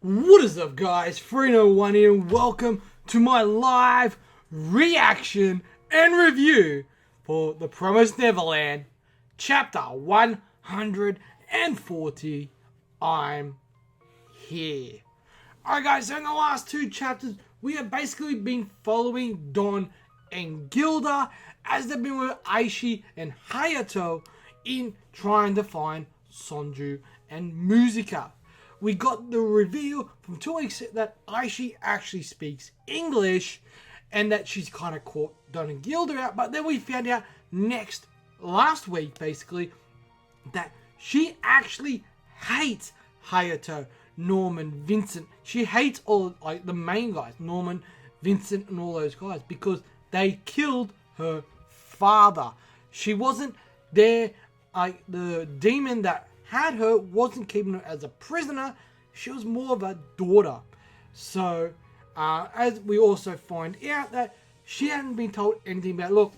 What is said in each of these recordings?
What is up, guys? 301 here, and welcome to my live reaction and review for The Promised Neverland, Chapter 140. I'm here. Alright, guys, so in the last two chapters, we have basically been following Don and Gilda as they've been with Aishi and Hayato in trying to find Sonju and Musica. We got the reveal from 2 weeks that Aishi actually speaks English and that she's kind of caught Don and Gilda out. But then we found out last week basically, that she actually hates Hayato, Norman, Vincent. She hates all the main guys, Norman, Vincent and all those guys, because they killed her father. She wasn't there, the demon that had her wasn't keeping her as a prisoner. She was more of a daughter. So as we also find out that she hadn't been told anything about, look,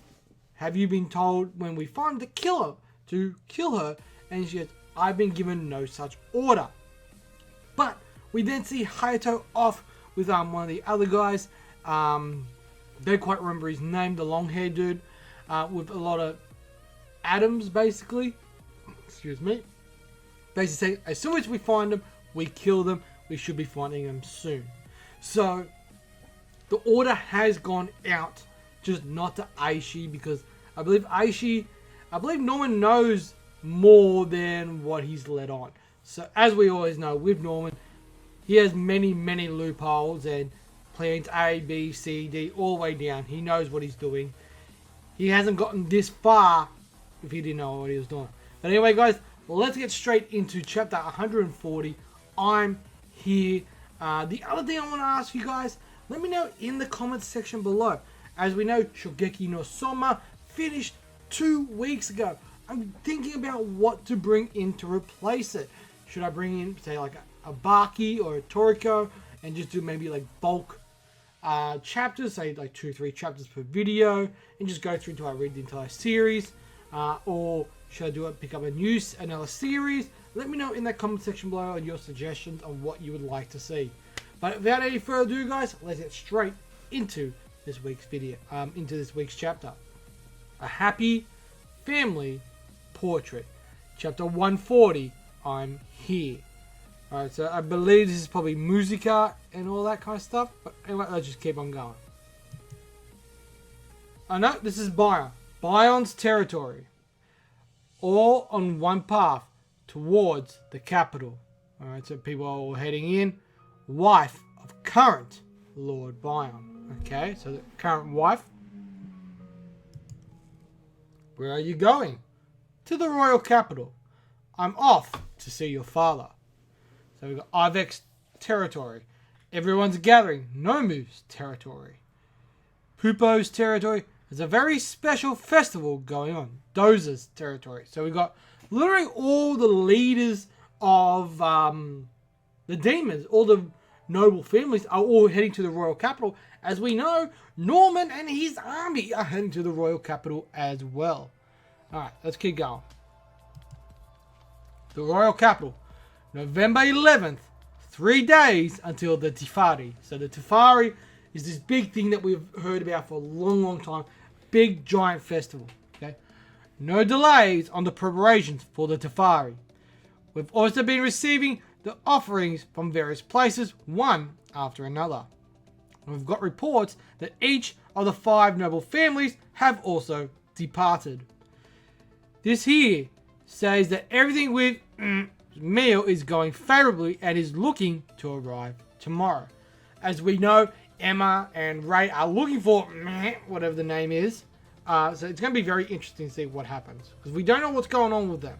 have you been told when we find the killer to kill her? And she goes, I've been given no such order. But we then see Hayato off with one of the other guys. Don't quite remember his name, the long haired dude, with a lot of atoms basically. Excuse me. Basically saying, as soon as we find them, we kill them. We should be finding them soon. So the order has gone out, just not to Aishi, because I believe Norman knows more than what he's let on. So as we always know with Norman, he has many loopholes and plans A, B, C, D, all the way down. He knows what he's doing. He hasn't gotten this far if he didn't know what he was doing. But anyway, guys, let's get straight into chapter 140. I'm here. The other thing I want to ask you guys, let me know in the comments section below. As we know, Shogeki no Soma finished 2 weeks ago. I'm thinking about what to bring in to replace it. Should I bring in, say, like a Baki or a Toriko and just do maybe like bulk chapters, say like 2 or 3 chapters per video, and just go through until I read the entire series? Or should I pick up another series? Let me know in that comment section below your suggestions on what you would like to see. But without any further ado, guys, let's get straight into this week's video, into this week's chapter. A Happy Family Portrait. Chapter 140, I'm here. Alright, so I believe this is probably Musica and all that kind of stuff. But anyway, let's just keep on going. Oh no, this is Bion. Bion's territory. All on one path towards the capital. Alright, so people are all heading in. Wife of current Lord Bion. Okay, so the current wife. Where are you going? To the royal capital. I'm off to see your father. So we've got Ivek's territory. Everyone's gathering. Nomu's territory. Pupo's territory. There's a very special festival going on. Doza's territory. So we've got literally all the leaders of the demons, all the noble families are all heading to the royal capital. As we know, Norman and his army are heading to the royal capital as well. Alright, let's keep going. The royal capital. November 11th. 3 days until the Tifari. So the Tifari is this big thing that we've heard about for a long time. Big giant festival. Okay. No delays on the preparations for the Tifari. We've also been receiving the offerings from various places, one after another. We've got reports that each of the 5 noble families have also departed. This here says that everything with meal is going favorably and is looking to arrive tomorrow. As we know, Emma and Ray are looking for whatever the name is. So it's going to be very interesting to see what happens, because we don't know what's going on with them.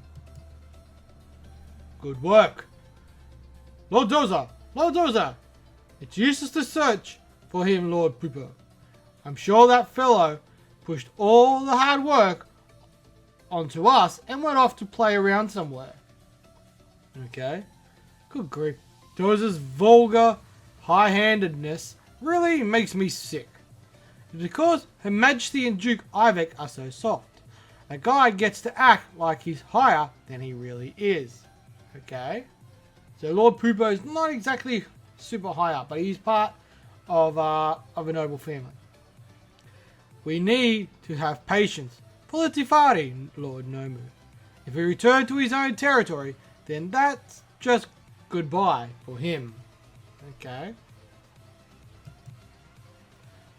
Good work. Lord Doza. It's useless to search for him, Lord Pupo. I'm sure that fellow pushed all the hard work onto us and went off to play around somewhere. Okay. Good grief. Doza's vulgar high-handedness really makes me sick. It's because Her Majesty and Duke Ivek are so soft. A guy gets to act like he's higher than he really is. Okay. So Lord Poopo is not exactly super high up, but he's part of a noble family. We need to have patience. Politifari, Lord Nomu. If he returned to his own territory, then that's just goodbye for him. Okay.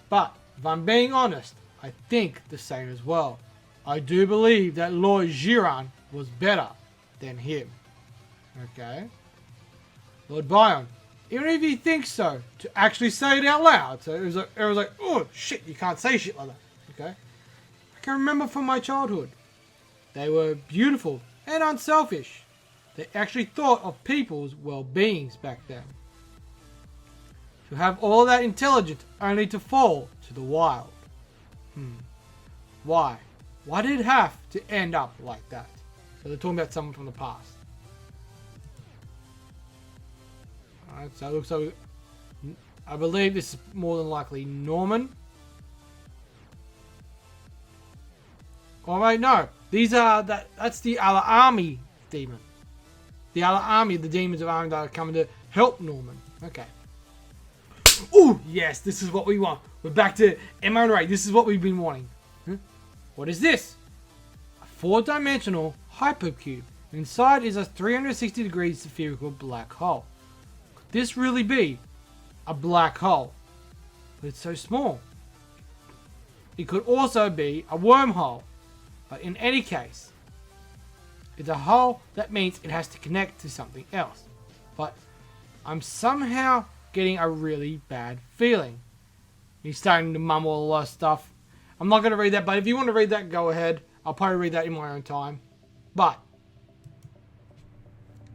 But, if I'm being honest, I think the same as well. I do believe that Lord Jiran was better than him. Okay. Lord Bion, even if he thinks so, to actually say it out loud. So it was like, oh shit, you can't say shit like that. Okay. I can remember from my childhood. They were beautiful and unselfish. They actually thought of people's well-beings back then. To have all that intelligence only to fall to the wild. Why? Why did it have to end up like that? So they're talking about someone from the past. Alright, so it looks like I believe this is more than likely Norman. Oh wait, no. These are that's the other army demon. The other army, the demons of army that are coming to help Norman. Okay. Ooh, yes, this is what we want. We're back to Emma and Ray. This is what we've been wanting. What is this? A 4-dimensional hypercube. Inside is a 360 degrees spherical black hole. Could this really be a black hole? But it's so small. It could also be a wormhole. But in any case, it's a hole. That means it has to connect to something else. But I'm somehow getting a really bad feeling. He's starting to mumble a lot of stuff. I'm not going to read that, but if you want to read that, go ahead. I'll probably read that in my own time. But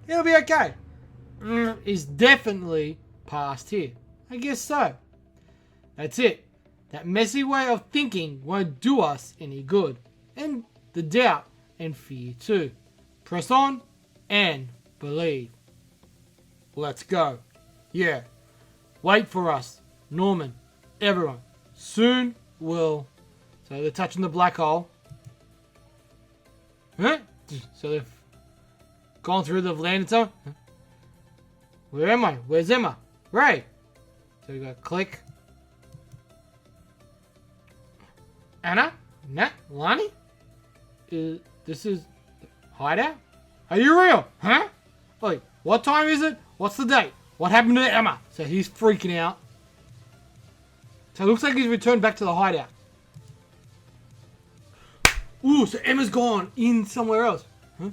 it'll be okay. Is definitely past here. I guess so. That's it. That messy way of thinking won't do us any good. And the doubt and fear too. Press on and believe. Let's go. Yeah. Wait for us. Norman. Everyone. Soon we'll... So they're touching the black hole. Huh? So they've gone through, they've landed some. Huh? Where am I? Where's Emma? Ray. So we got click. Anna? Nat? Lonnie? This is hideout? Are you real? Huh? Wait, what time is it? What's the date? What happened to Emma? So he's freaking out. So it looks like he's returned back to the hideout. Ooh, so Emma's gone in somewhere else. Huh?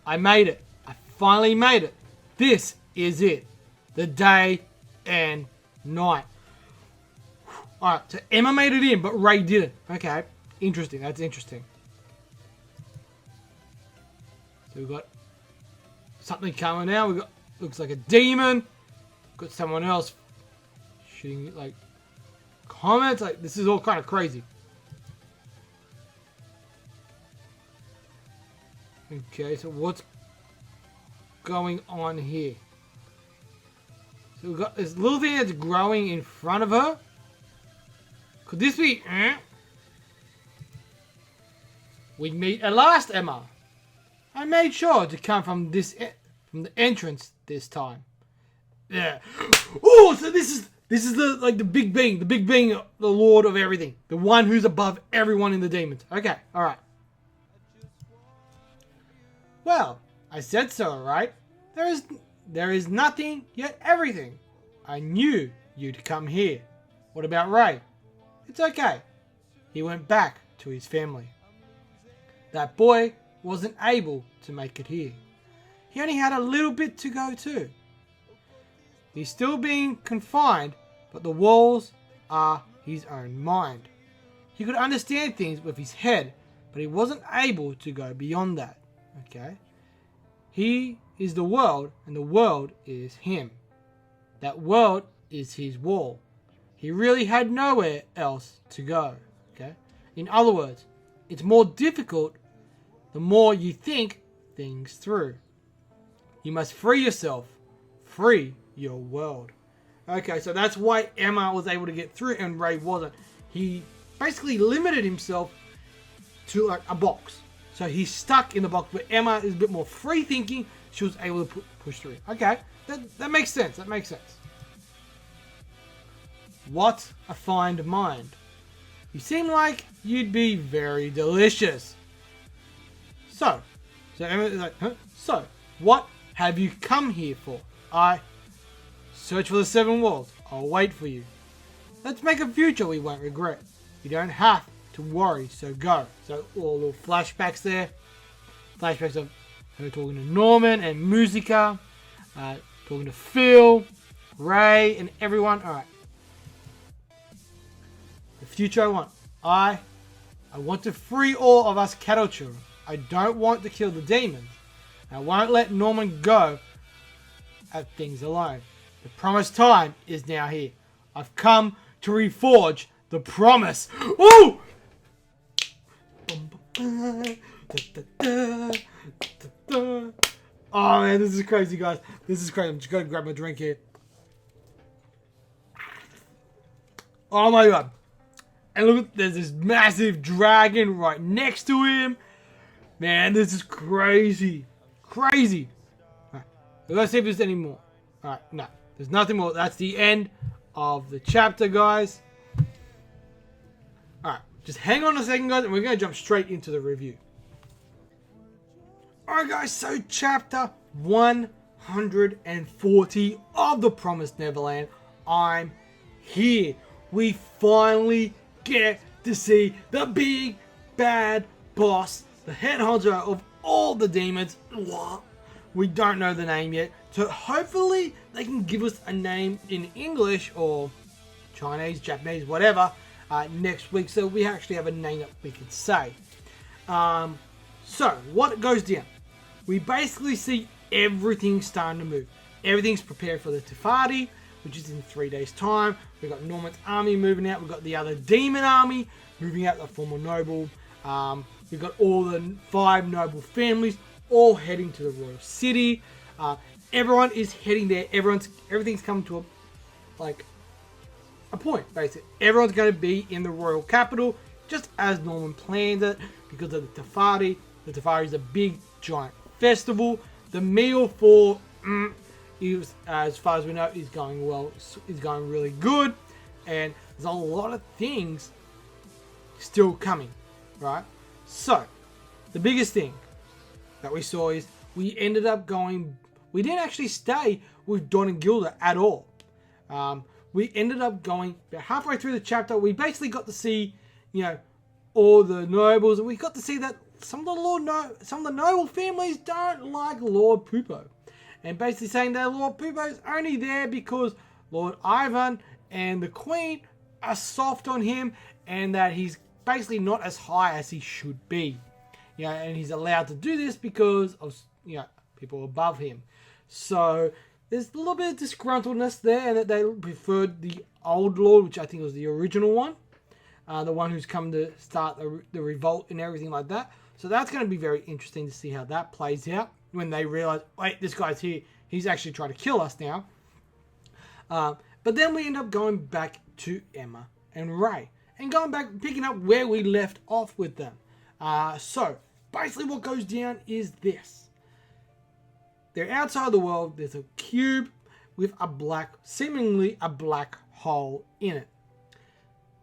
I made it. I finally made it. This is it. The day and night. Alright, so Emma made it in, but Ray didn't. Okay, interesting. That's interesting. So we've got something coming now. We've got, looks like a demon. Got someone else shooting, like, comments. Like, this is all kind of crazy. Okay, so what's going on here? So we've got this little thing that's growing in front of her. Could this be... We meet at last, Emma. I made sure to come from the entrance this time. Yeah. Oh, so this is the big being, the lord of everything, the one who's above everyone in the demons. Okay, all right. Well, I said so, right? There is nothing yet everything. I knew you'd come here. What about Ray? It's okay. He went back to his family. That boy wasn't able to make it here. He only had a little bit to go too. He's still being confined, but the walls are his own mind. He could understand things with his head, but he wasn't able to go beyond that. Okay? He is the world, and the world is him. That world is his wall. He really had nowhere else to go. Okay? In other words, it's more difficult the more you think things through. You must free yourself. Free your world. Okay, so that's why Emma was able to get through and Ray wasn't. He basically limited himself to like a box. So he's stuck in the box, but Emma is a bit more free thinking she was able to push through. Okay, that makes sense. That makes sense. What a fine mind. You seem like you'd be very delicious. So Emma's like, huh? So, what have you come here for? I search for the 7 worlds. I'll wait for you. Let's make a future we won't regret. You don't have to worry, so go. So all little flashbacks there. Flashbacks of her talking to Norman and Musica, talking to Phil, Ray, and everyone. Alright. The future I want. I want to free all of us cattle children. I don't want to kill the demons. I won't let Norman go at things alone. The promised time is now here. I've come to reforge the promise. Ooh! Oh man, this is crazy, guys. This is crazy. I'm just gonna grab my drink here. Oh my god. And look, there's this massive dragon right next to him. Man, this is crazy. Crazy. Right. Let's see if there's any more. Alright, no. There's nothing more. That's the end of the chapter, guys. Alright, just hang on a second, guys, and we're going to jump straight into the review. Alright, guys, so chapter 140 of The Promised Neverland. I'm here. We finally get to see the big bad boss, the head honcho of all the demons. We don't know the name yet, so hopefully they can give us a name in English or Chinese, Japanese, whatever, next week, so we actually have a name that we can say. So what goes down? We basically see everything starting to move. Everything's prepared for the Tefati, which is in 3 days' time. We've got Norman's army moving out. We've got the other demon army moving out, the former noble. We've got all the 5 noble families all heading to the royal city. Everyone is heading there. Everything's come to a point, basically. Everyone's going to be in the royal capital, just as Norman planned it, because of the Tefati. The Tefati is a big, giant festival. The meal for, as far as we know, is going well. Is going really good, and there's a lot of things still coming, right? So, the biggest thing that we saw is we ended up going. We didn't actually stay with Don and Gilda at all. We ended up going about halfway through the chapter. We basically got to see, all the nobles, and we got to see that some of the noble families don't like Lord Pupo, and basically saying that Lord Pupo is only there because Lord Ivan and the Queen are soft on him, and that he's basically not as high as he should be. And he's allowed to do this because of people above him. So there's a little bit of disgruntledness there, and that they preferred the old Lord, which I think was the original one, the one who's come to start the revolt and everything like that. So that's going to be very interesting to see how that plays out when they realize, wait, this guy's here. He's actually trying to kill us now. But then we end up going back to Emma and Ray, and going back, picking up where we left off with them. So basically what goes down is this. They're outside the world. There's a cube with seemingly a black hole in it.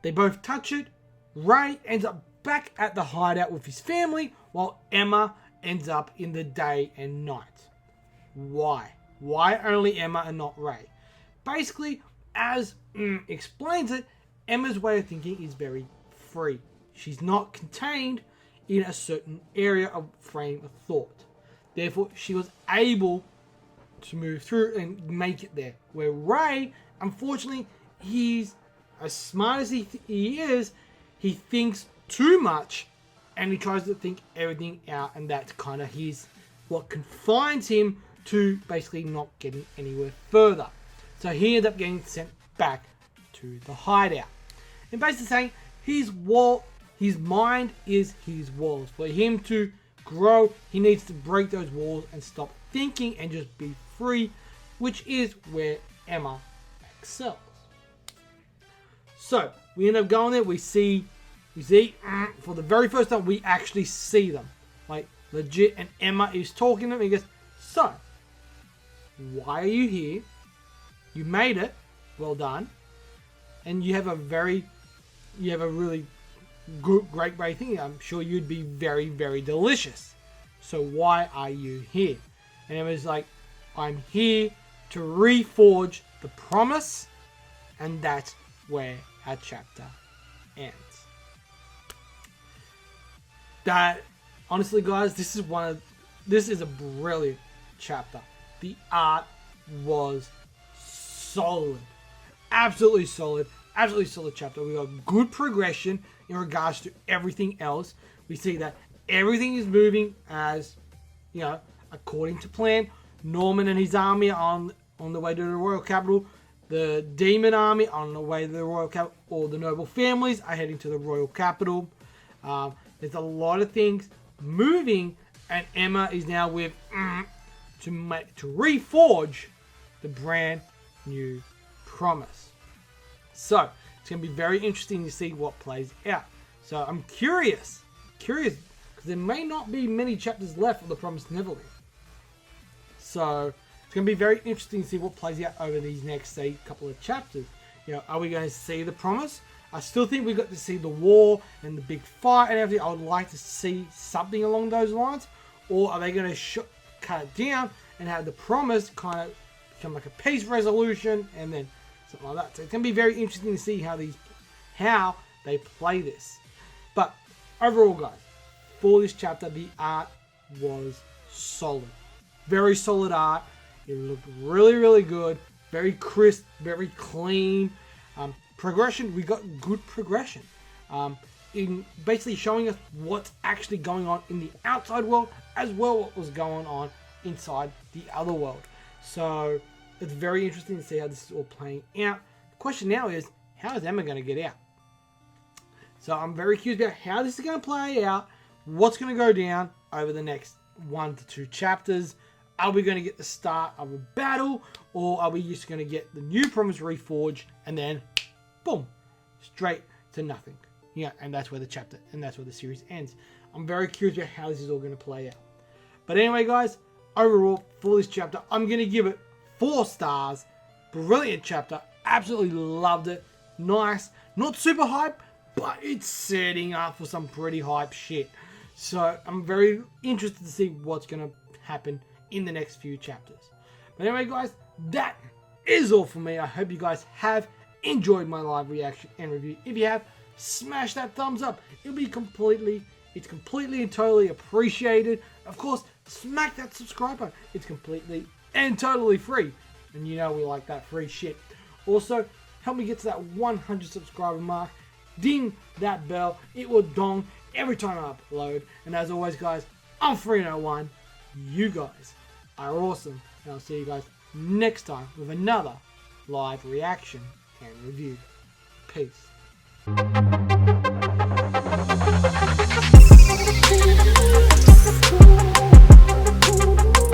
They both touch it. Ray ends up back at the hideout with his family, while Emma ends up in the day and night. Why? Why only Emma and not Ray? Basically, as explains it, Emma's way of thinking is very free. She's not contained in a certain area of frame of thought. Therefore, she was able to move through and make it there. Where Ray, unfortunately, he's as smart as he is, he thinks too much, and he tries to think everything out, and that's kind of what confines him to basically not getting anywhere further. So he ends up getting sent back to the hideout, and basically saying his mind is his walls. For him to grow, he needs to break those walls and stop thinking and just be free, which is where Emma excels. So we end up going there. We see for the very first time we actually see them, like legit, and Emma is talking to them. He goes, So, why are you here? You made it. Well done. And you have a really good, great thing. I'm sure you'd be very, very delicious. So why are you here? And it was like, I'm here to reforge the promise. And that's where our chapter ends. That, honestly, guys, this is a brilliant chapter. The art was solid. Absolutely solid. Absolutely solid chapter. We got good progression in regards to everything else. We see that everything is moving as, according to plan. Norman and his army are on the way to the royal capital. The demon army on the way to the royal capital. All the noble families are heading to the royal capital. There's a lot of things moving, and Emma is now with to reforge the brand new promise. So it's going to be very interesting to see what plays out. So I'm curious because there may not be many chapters left of the Promised Neverland. So it's going to be very interesting to see what plays out over these next, say, couple of chapters. Are we going to see the promise? I still think we got to see the war and the big fight and everything. I would like to see something along those lines. Or are they going to cut it down and have the promise kind of become like a peace resolution and then something like that? So it's going to be very interesting to see how they play this. But overall, guys, for this chapter, the art was solid. Very solid art. It looked really, really good. Very crisp, very clean. Progression, we got good progression. In basically showing us what's actually going on in the outside world, as well what was going on inside the other world. So it's very interesting to see how this is all playing out. The question now is, how is Emma going to get out? So I'm very curious about how this is going to play out, what's going to go down over the next 1 to 2 chapters. Are we going to get the start of a battle, or are we just going to get the new promise reforged and then boom, straight to nothing? And that's where the series ends. I'm very curious about how this is all going to play out. But anyway, guys, overall for this chapter, I'm going to give it 4 stars. Brilliant chapter. Absolutely loved it. Nice. Not super hype, but it's setting up for some pretty hype shit. So I'm very interested to see what's going to happen in the next few chapters. But anyway, guys, that is all for me. I hope you guys have enjoyed my live reaction and review. If you have, smash that thumbs up. It's completely and totally appreciated. Of course, smack that subscribe button. It's completely and totally free. And we like that free shit. Also, help me get to that 100 subscriber mark. Ding that bell. It will dong every time I upload. And as always, guys, I'm Free01. You guys are awesome. And I'll see you guys next time with another live reaction and review. Peace.